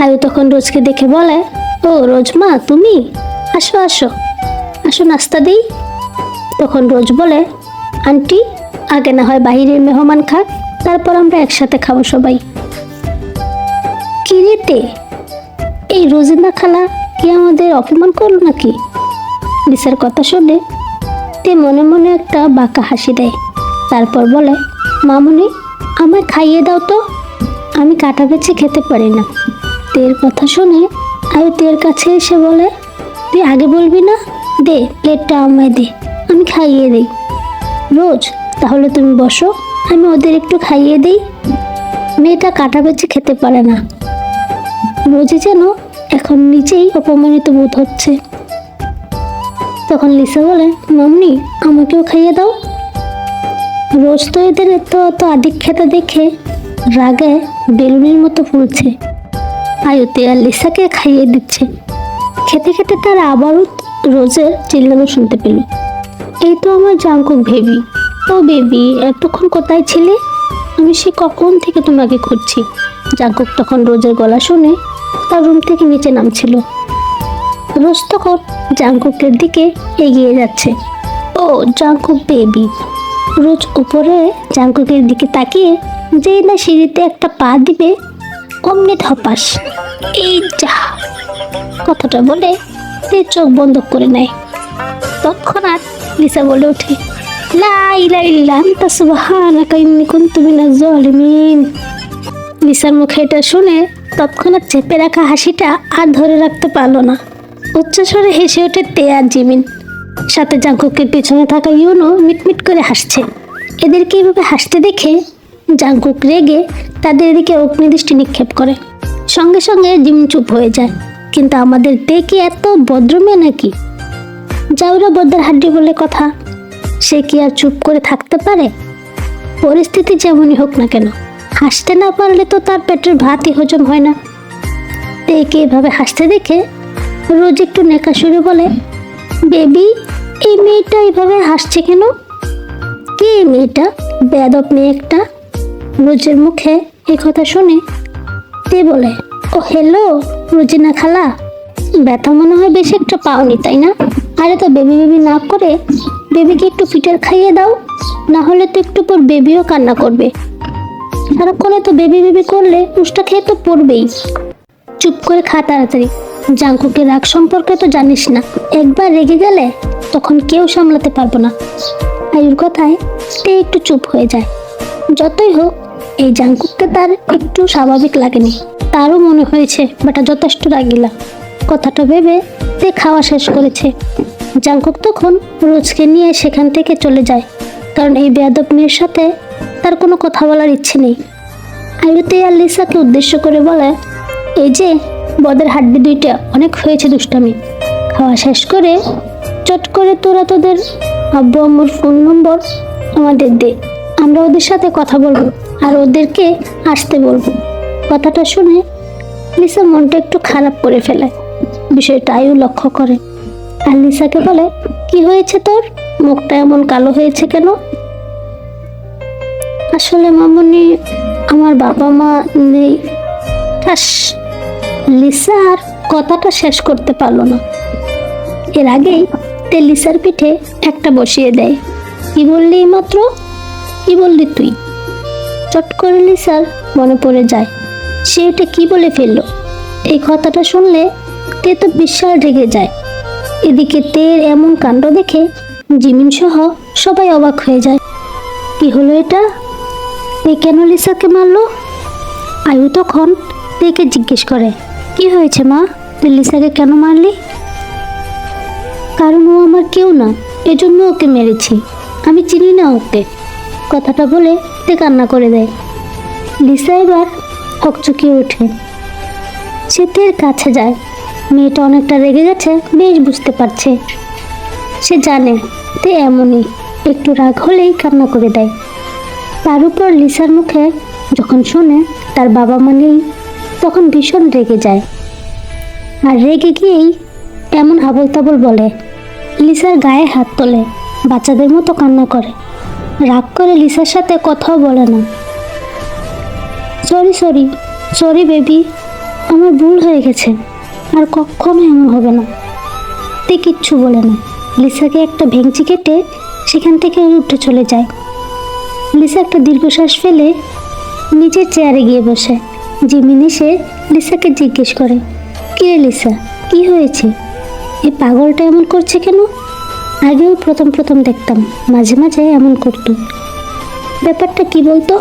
আয়ু তখন রোজকে দেখে বলে, ও রোজ মা তুমি, আসো আসো আসো নাস্তা দিই। তখন রোজ বলে, আন্টি আগে না হয় বাহিরের মেহমান খাক, তারপর আমরা একসাথে খাবো সবাই। কি রে তে, এই রোজিনা খালা কি আমাদের অপমান করলো নাকি? লিসার কথা শুনে তে মনে মনে একটা বাঁকা হাসি দেয়। তারপর বলে, মামুনি আমায় খাইয়ে দাও তো, আমি কাটা বেছে খেতে পারি না। তের কথা শুনে আয়ু তের কাছে এসে বলে, তুই আগে বলবি না, দে প্লেটটা আমায় দে, আমি খাইয়ে দিই। রোজ তাহলে তুমি বসো, আমি ওদের একটু খাইয়ে দিই। মেয়েটা কাটা বেছে খেতে পারে না। রোজে যেন এখন নিজেই অপমানিত বোধ হচ্ছে। তখন লিসা বলে, মামনি আমাকেও খাইয়ে দাও। রোজ তো এদের এত এত আদিক্ষেতা দেখে রাগে বেলুনের মতো ফুলছে। আয়ুতে আর লিসাকে খাইয়ে দিচ্ছে। খেতে খেতে তারা আবারও রোজের চিল্লানো শুনতে পেল, এই তো আমার জাঙ্কুক বেবি, ও বেবি এতক্ষণ কোথায় ছিলে, আমি সে কখন থেকে তোমাকে খুঁজছি। জাঙ্কুক তখন রোজের গলা শুনে তার রুম থেকে নিচে নামছিল। রোজ তখন জাঙ্কুকের দিকে এগিয়ে যাচ্ছে। ও জাঙ্কুক বেবি। রোজ উপরে জাঙ্কুকের দিকে তাকিয়ে যেই না সিঁড়িতে একটা পা দিবে, অমনি ধপাস, এই যা কথাটা বলে সে চোখ বন্ধ করে নেয়। তৎক্ষণাৎ লিসা বলে ওঠে, লা ইলাহা ইল্লা আনতা সুবহানাকা ইন্নী কুনতু মিনাজ জালিমিন। লিসার মুখে এটা শুনে তৎক্ষণাৎ চেপে রাখা হাসিটা আর ধরে রাখতে পারল না। উচ্চস্বরে হেসে ওঠে তে আর জিমিন। সাথে জাঙ্কুকের পেছনে থাকা ইউনো মিটমিট করে হাসছে। এদেরকে এইভাবে হাসতে দেখে জাঙ্কুক রেগে তাদের দিকে অগ্নিদৃষ্টি নিক্ষেপ করে। সঙ্গে সঙ্গে জিমিন চুপ হয়ে যায়। কিন্তু আমাদের তে কি এত ভদ্র মেয়ে নাকি? জাউরা বদ্দার হাড্ডি বলে কথা, সে কি আর চুপ করে থাকতে পারে? পরিস্থিতি যেমনই হোক না কেন, হাসতে না পারলে তো তার পেটের ভাতই হজম হয় না। তেকে এভাবে হাসতে দেখে রোজ একটু নেকা সুরে বলে, বেবি এই মেয়েটা এইভাবে হাসছে কেন? কে এই মেয়েটা? বেয়াদব মেয়ে একটা। রোজের মুখে এই কথা শুনে তে বলে, ও হ্যালো রোজিনা খালা, ব্যথা মনে হয় বেশি একটা পাওনি তাই না? আরে তো বেবি বেবি না করে বেবিকে একটু ফিটার খাইয়ে দাও, না হলে তো একটু পর বেবিও কান্না করবে। সারাক্ষণে তো বেবি বেবি করলে উষ্টা খেয়ে তো পড়বেই। চুপ করে খা তাড়াতাড়ি। জাঙ্কুকের রাগ সম্পর্কে তো জানিস না, একবার রেগে গেলে তখন কেউ সামলাতে পারবো না। আয়ুর কথায় তে একটু চুপ হয়ে যায়। যতই হোক এই জাঙ্কুককে তার একটু স্বাভাবিক লাগেনি। তারও মনে হয়েছে বেটা যথেষ্ট রাগিলা। কথাটা ভেবে তে খাওয়া শেষ করেছে। জাঙ্কুক তখন রোজকে নিয়ে সেখান থেকে চলে যায়, কারণ এই বেয়াদব মেয়ের সাথে তার কোনো কথা বলার ইচ্ছে নেই। আয়ুতে আর লিসাকে উদ্দেশ্য করে বলে, এই যে বদের হাড্ডি দুইটা, অনেক হয়েছে দুষ্টামি। খাওয়া শেষ করে চট করে তোরা তোদের আব্বু আম্মুর ফোন নম্বর আমাদের দে, আমরা ওদের সাথে কথা বলবো আর ওদেরকে আসতে বলবো। কথাটা শুনে লিসা মনটা একটু খারাপ করে ফেলে। বিষয়টা আয়ু লক্ষ্য করে আর লিসাকে বলে, কি হয়েছে তোর, মুখটা এমন কালো হয়েছে কেন? আসলে মামুনি আমার বাবা মা নেই। ঠাস, লিসা আর কথাটা শেষ করতে পারলো না। এর আগেই তে লিসার পিঠে একটা বসিয়ে দেয়। কি বললি মাত্র, কি বললি তুই? চট করে লিসার মনে পড়ে যায় সে এটা কি বলে ফেললো। এই কথাটা শুনলে তে তো বিশাল রেগে যায়। এদিকে তের এমন কাণ্ড দেখে জিমিন সহ সবাই অবাক হয়ে যায়। কি হলো এটা? তে কেন লিসাকে মারলো? আয়ু তখন তেকে জিজ্ঞেস করে, কি হয়েছে মা, তুই লিসাকে কেন মারলি? কারণ ও আমার কেউ না, এজন্য ওকে মেরেছি, আমি চিনি না ওকে। কথাটা বলে তে কান্না করে দেয়। লিসা এবার হকচকিয়ে ওঠে। সে তের কাছে যায়। মেয়েটা অনেকটা রেগে গেছে বেশ বুঝতে পারছে। সে জানে তে এমনই, একটু রাগ হলেই কান্না করে দেয়। তার উপর লিসার মুখে যখন শোনে তার বাবা মা নেই, তখন ভীষণ রেগে যায়। আর রেগে গিয়েই এমন আবল তাবল বলে। লিসার গায়ে হাত তোলে, বাচ্চাদের মতো কান্না করে। রাগ করে লিসার সাথে কথাও বলে না। সরি সরি সরি বেবি, আমার ভুল হয়ে গেছে, আর কখনো এমন হবে না। তে কিচ্ছু বলে না। লিসাকে একটা ভেঙচি কেটে সেখান থেকে উঠে চলে যায়। লিসা একটা দীর্ঘশ্বাস ফেলে নিচের চেয়ারে গিয়ে বসে। জিমিন এসে লিসাকে জিজ্ঞেস করে, কি রে লিসা, কি হয়েছে? এই পাগলটা এমন করছে কেন? আগেও প্রথম প্রথম দেখতাম মাঝে মাঝে এমন করতো। ব্যাপারটা কি বলতো?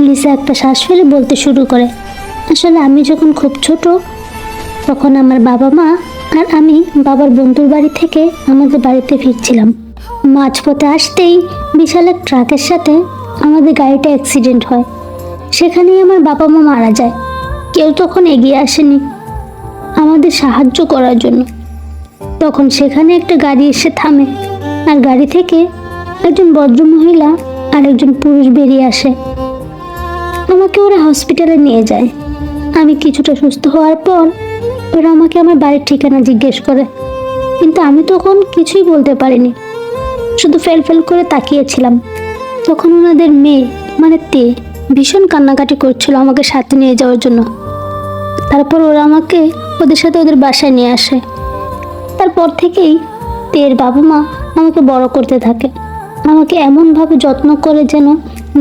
লিসা একটা শ্বাস ফেলে বলতে শুরু করে, আসলে আমি যখন খুব ছোট তখন আমার বাবা মা আর আমি বাবার বন্ধুর বাড়ি থেকে আমাদের বাড়িতে ফিরছিলাম। মাঝপথে আসতেই বিশাল এক ট্রাকের সাথে আমাদের গাড়িটা অ্যাক্সিডেন্ট হয়। সেখানেই আমার বাবা মা মারা যায়। কেউ তখন এগিয়ে আসেনি আমাদের সাহায্য করার জন্য। তখন সেখানে একটা গাড়ি এসে থামে, আর গাড়ি থেকে একজন ভদ্রমহিলা আর একজন পুরুষ বেরিয়ে আসে। আমাকে ওরা হসপিটালে নিয়ে যায়। আমি কিছুটা সুস্থ হওয়ার পর ওরা আমাকে আমার বাড়ির ঠিকানা জিজ্ঞেস করে, কিন্তু আমি তখন কিছুই বলতে পারিনি, শুধু ফেল ফেল করে তাকিয়েছিলাম। তখন ওনাদের মেয়ে মানে তে ভীষণ কান্নাকাটি করছিল আমাকে সাথে নিয়ে যাওয়ার জন্য। তারপর ওরা আমাকে ওদের সাথে ওদের বাসায় নিয়ে আসে। তারপর থেকেই তের বাবা মা আমাকে বড় করতে থাকে, আমাকে এমনভাবে যত্ন করে যেন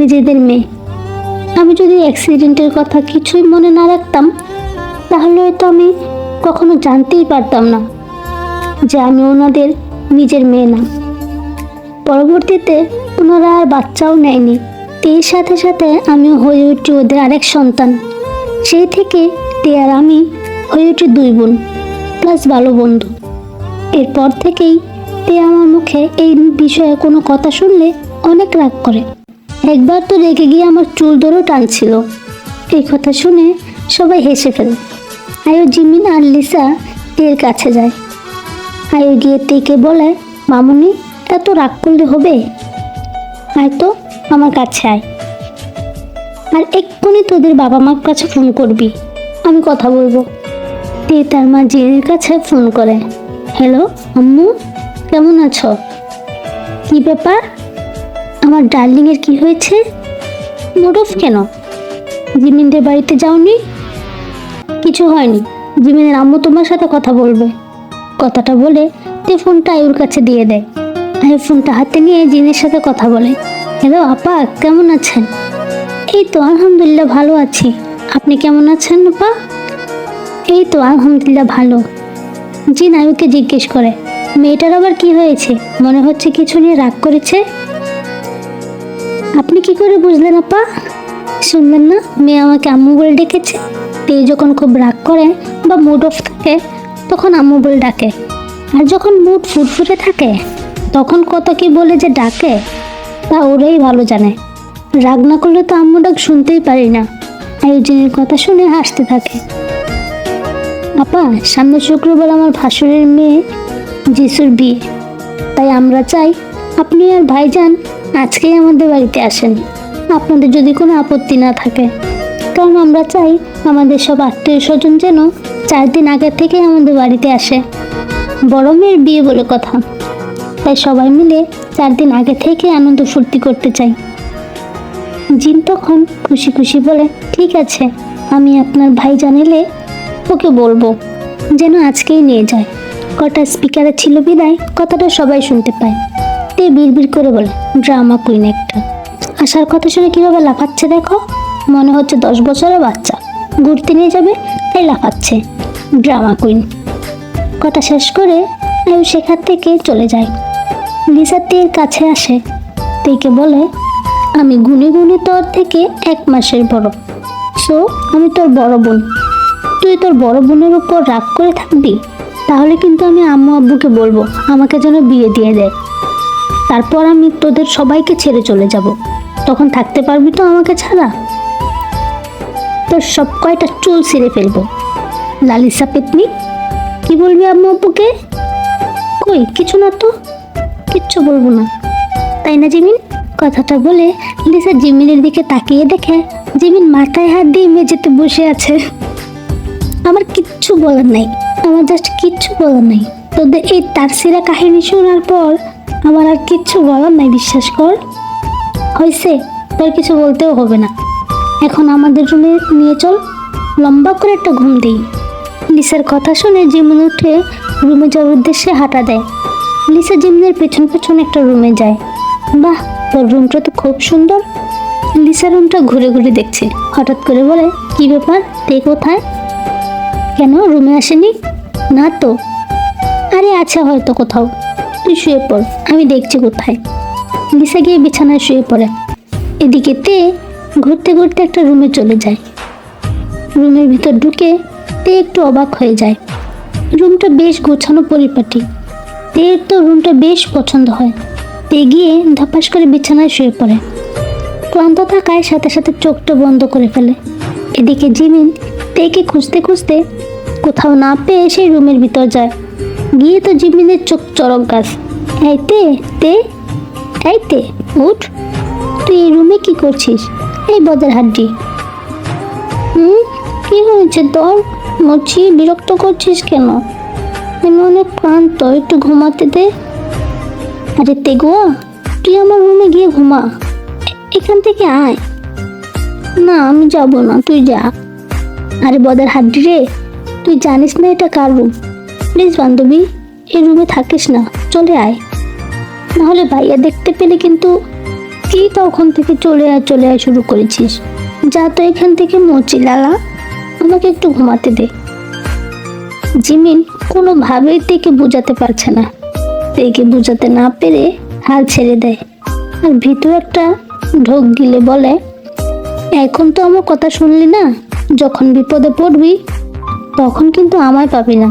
নিজেদের মেয়ে। আমি যদি অ্যাক্সিডেন্টের কথা কিছুই মনে না রাখতাম তাহলে হয়তো আমি কখনো জানতেই পারতাম না যে আমি ওনাদের নিজের মেয়ে না। পরবর্তীতে ওনারা আর বাচ্চাও নেয়নি। এর সাথে সাথে আমিও হয়ে উঠি ওদের আরেক সন্তান। সেই থেকে তে আর আমি হয়ে উঠি দুই বোন প্লাস ভালো বন্ধু। এরপর থেকেই তে আমার মুখে এই বিষয়ে কোনো কথা শুনলে অনেক রাগ করে। একবার তো রেগে গিয়ে আমার চুল ধরেও টানছিল। এই কথা শুনে সবাই হেসে ফেলে। আয়ু, জিমিন আর লিসা তের কাছে যায়। আয়ু গিয়ে তেকে বলে, মামুনি এত রাগ করলে হবে? আয় তো আমার কাছে আয়, আর এক্ষুনি তোদের বাবা মার কাছে ফোন করবি, আমি কথা বলবো। তে তার মা জিনির কাছে ফোন করে। হ্যালো আম্মু, কেমন আছো? কি ব্যাপার, আমার ডার্লিংয়ের কি হয়েছে? মুড অফ কেন? জিমিনদের বাড়িতে যাওনি? কিছু হয়নি, জিমিনের আম্মু তোমার সাথে কথা বলবে। কথাটা বলে তে ফোনটা আয়ুর কাছে দিয়ে দেয়। আয়ু ফোনটা হাতে নিয়ে জিনের সাথে কথা বলে। হ্যালো আপা, কেমন আছেন? এই তো আলহামদুলিল্লাহ ভালো আছি, আপনি কেমন আছেন আপা? এই তো আলহামদুলিল্লাহ ভালো। জিন আয়ুকে জিজ্ঞেস করে, মেয়েটার আবার কি হয়েছে? মনে হচ্ছে কিছু নিয়ে রাগ করেছে। আপনি কি করে বুঝলেন আপা? শুনলেন না, মেয়ে আমাকে আম্মু বলে ডেকেছে। তে যখন খুব রাগ করে বা মুড অফ থাকে তখন আম্মু বলে ডাকে, আর যখন মুড ফুরফুরে থাকে তখন কত কি বলে যে ডাকে তা ওরাই ভালো জানে। রাগ না করলে তো আম্মু ডাক শুনতেই পারি না। আয়োজনের কথা শুনে হাসতে থাকে। আপা, সামনে শুক্রবার আমার ভাসুরের মেয়ে যিশুর বিয়ে, তাই আমরা চাই আপনি আর ভাইজান আজকেই আমাদের বাড়িতে আসেন, আপনাদের যদি কোনো আপত্তি না থাকে। কারণ আমরা চাই আমাদের সব আত্মীয় স্বজন যেন 4 দিন আগে থেকে আমাদের বাড়িতে আসে। বড় মেয়ের বিয়ে বলে কথা, তাই সবাই মিলে 4 দিন আগে থেকে আনন্দ ফুর্তি করতে চাই। জিন তখন খুশি খুশি বলে, ঠিক আছে, আমি আপনার ভাই জানিলে ওকে বলবো যেন আজকেই নিয়ে যায়। কটা স্পিকারে ছিল বিদায় কথাটা সবাই শুনতে পায়। তে বিড়বিড় করে বলে, ড্রামা কুইন একটা। আসার কথা শুনে কিভাবে লাফাচ্ছে দেখো, মনে হচ্ছে 10 বছরের বাচ্চা, ঘুরতে নিয়ে যাবে তাই লাফাচ্ছে। Drama queen. কথা শেষ করে আয়ু সেখান থেকে চলে যায়। লিসা তের কাছে আসে। তেকে বলে, আমি গুনে গুনে তোর থেকে 1 মাসের বড়, সো আমি তোর বড় বোন। তুই তোর বড় বোনের উপর রাগ করে থাকবি, তাহলে কিন্তু আমি আম্মু আব্বুকে বলবো আমাকে যেন বিয়ে দিয়ে দেয়। তারপর আমি তোদের সবাইকে ছেড়ে চলে যাব, তখন থাকতে পারবি তো আমাকে ছাড়া? তোর সব কয়টা চুল ছিঁড়ে ফেলবো। লালিসা পেতনি, কি বলবি আম্মু আব্বুকে? কই কিছু না তো, কিচ্ছু বলবো না, তাই না জিমিন? কথাটা বলে লিসা জিমিনের দিকে তাকিয়ে দেখে জিমিন মাথায় হাত দিয়ে মেঝেতে বসে আছে। আমার কিচ্ছু বলার নাই, আমার জাস্ট কিচ্ছু বলার নাই। তোদের এই তারসিরা কাহিনী শোনার পর আমার আর কিচ্ছু বলার নাই, বিশ্বাস কর। হয়েছে, তোর কিছু বলতেও হবে না। এখন আমাদের রুমে নিয়ে চল, লম্বা করে একটা ঘুম দিই। লিসার কথা শুনে জিমিন উঠে রুমে যাওয়ার উদ্দেশ্যে হাঁটা দেয়। লিসা জিমিনের পেছন পেছন একটা রুমে যায়। বাহ, তোর রুমটা তো খুব সুন্দর। লিসা রুমটা ঘুরে ঘুরে দেখছে, হঠাৎ করে বলে, কি ব্যাপার, তে কোথায়? কেন রুমে আসেনি? না তো। আরে আছে হয়তো কোথাও, তুই শুয়ে পড়, আমি দেখছি কোথায়। লিসা গিয়ে বিছানায় শুয়ে পড়ে। এদিকে তে ঘুরতে ঘুরতে একটা রুমে চলে যায়। রুমের ভিতর ঢুকে তে একটু অবাক হয়ে যায়। রুমটা বেশ গোছানো পরিপাটি। তের তো রুমটা বেশ পছন্দ হয়। তে গিয়ে ধপাস করে বিছানায় শুয়ে পড়ে। ক্লান্ত থাকায় সাথে সাথে চোখটা বন্ধ করে ফেলে। এদিকে জিমিন তেকে খুঁজতে খুঁজতে কোথাও না পেয়ে সেই রুমের ভিতর যায়। গিয়ে তো জিমিনের চোখ চড়ক গাছ। এই তে, এই তে, উঠ, তুই এই রুমে কি করছিস? এই বদের হাড্ডি। কি হয়েছে তোর? মুচি বিরক্ত করছিস কেন? আমি অনেক ক্লান্ত, একটু ঘুমাতে দে। আরে তেগুয়া, তুই আমার রুমে গিয়ে ঘুমা, এখান থেকে আয়। না আমি যাব না, তুই যা। আরে বদের হাড্ডি রে, তুই জানিস না এটা কার রুম? প্লিজ বান্ধবী, এই রুমে থাকিস না, চলে আয়, নাহলে ভাইয়া দেখতে পেলে কিন্তু। কি তখন থেকে চলে আয় শুরু করেছিস? যা তো এখান থেকে, মুচি লালা, আমাকে একটু ঘুমাতে দে। জিমিন কোনোভাবেই তেকে বোঝাতে পারছে না। তেকে বোঝাতে না পেরে হাল ছেড়ে দেয়, আর ভিতরে একটা ঢোক গিলে বলে, এখন তো আমার কথা শুনলি না? যখন বিপদে পড়বি তখন কিন্তু আমায় পাবি না,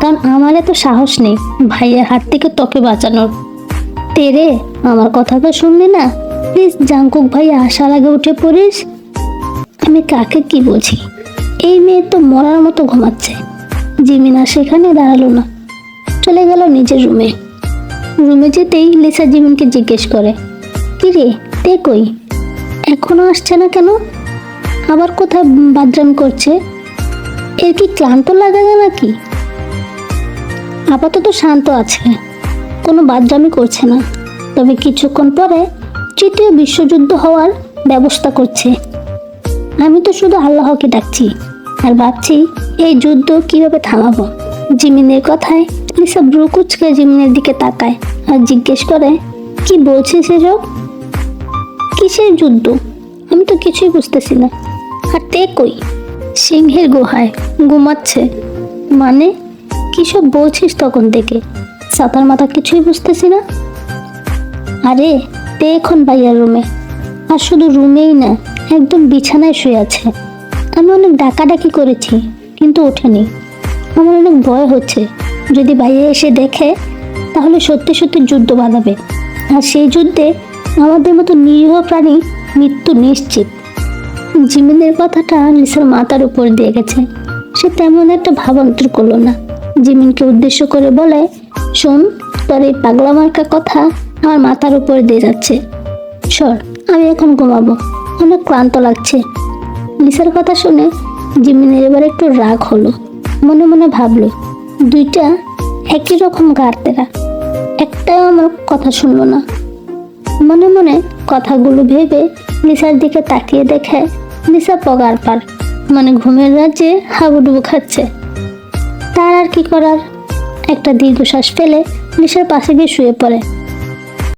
কারণ আমার এত সাহস নেই ভাইয়ের হাত থেকে তোকে বাঁচানোর। তেরে আমার কথা তো শুনলি না? প্লিজ জাঙ্কুক ভাইয়া আসার আগে উঠে পড়িস। আমি কাকে কি বলছি? এই মেয়ে তো মরার মতো ঘুমাচ্ছে। জিমিন আর সেখানে দাঁড়ালো না, চলে গেল নিজের রুমে। রুমে যেতেই লিসা জিমিনকে জিজ্ঞেস করে, কি রে, তে কই? এখনো আসছে না কেন? আবার কোথায় বাথরুম করছে? এর কি ক্লান্ত লাগে না নাকি? আপাতত শান্ত আছে, কোনো বাথরুমই করছে না, তবে কিছুক্ষণ পরে তৃতীয় বিশ্বযুদ্ধ হওয়ার ব্যবস্থা করছে। আমি তো শুধু আল্লাহকে ডাকছি আর ভাবছি এই যুদ্ধ কিভাবে থামাবো। জিমিনের কথায় লিসা ব্রু কুচকে জিমিনের দিকে তাকায় আর জিজ্ঞেস করে, কি বলছে সেসব? কিসের যুদ্ধ? আমি তো কিছুই বুঝতেছি না। আর তে কই? সিংহের গুহায় ঘুমাচ্ছে। মানে কিসব বলছিস তখন থেকে? সাতার মাথা কিছুই বুঝতেছি না। আরে তে এখন ভাইয়ার রুমে, আর শুধু রুমেই না, একদম বিছানায় শুয়ে আছে। আমি অনেক ডাকাডাকি করেছি কিন্তু ওঠেনি। আমার অনেক ভয় হচ্ছে, যদি ভাইয়া এসে দেখে তাহলে সত্যি সত্যি যুদ্ধ বাঁধাবে, আর সেই যুদ্ধে আমাদের মতো নিরীহ প্রাণী মৃত্যু নিশ্চিত। জিমিনের কথাটা লিসার মাথার উপর দিয়ে গেছে। সে তেমন একটা ভাবান্তর করলো না। জিমিনকে উদ্দেশ্য করে বলে, শোন, তোর এই পাগলা মার্কা কথা আমার মাথার উপর দিয়ে যাচ্ছে। সর, আমি এখন ঘুমাবো, অনেক ক্লান্ত লাগছে। লিসার কথা শুনে জিমিনের এবার একটু রাগ হলো। মনে মনে ভাবলো, দুইটা একই রকম গাড়তেরা, একটাও আমার কথা শুনলো না। মনে মনে কথাগুলো ভেবে লিসার দিকে তাকিয়ে দেখে লিসা পগার পার, মানে ঘুমের রাজ্যে হাবুডুবু খাচ্ছে। তার আর কি করার, একটা দীর্ঘশ্বাস ফেলে লিসার পাশে গিয়ে শুয়ে পড়ে।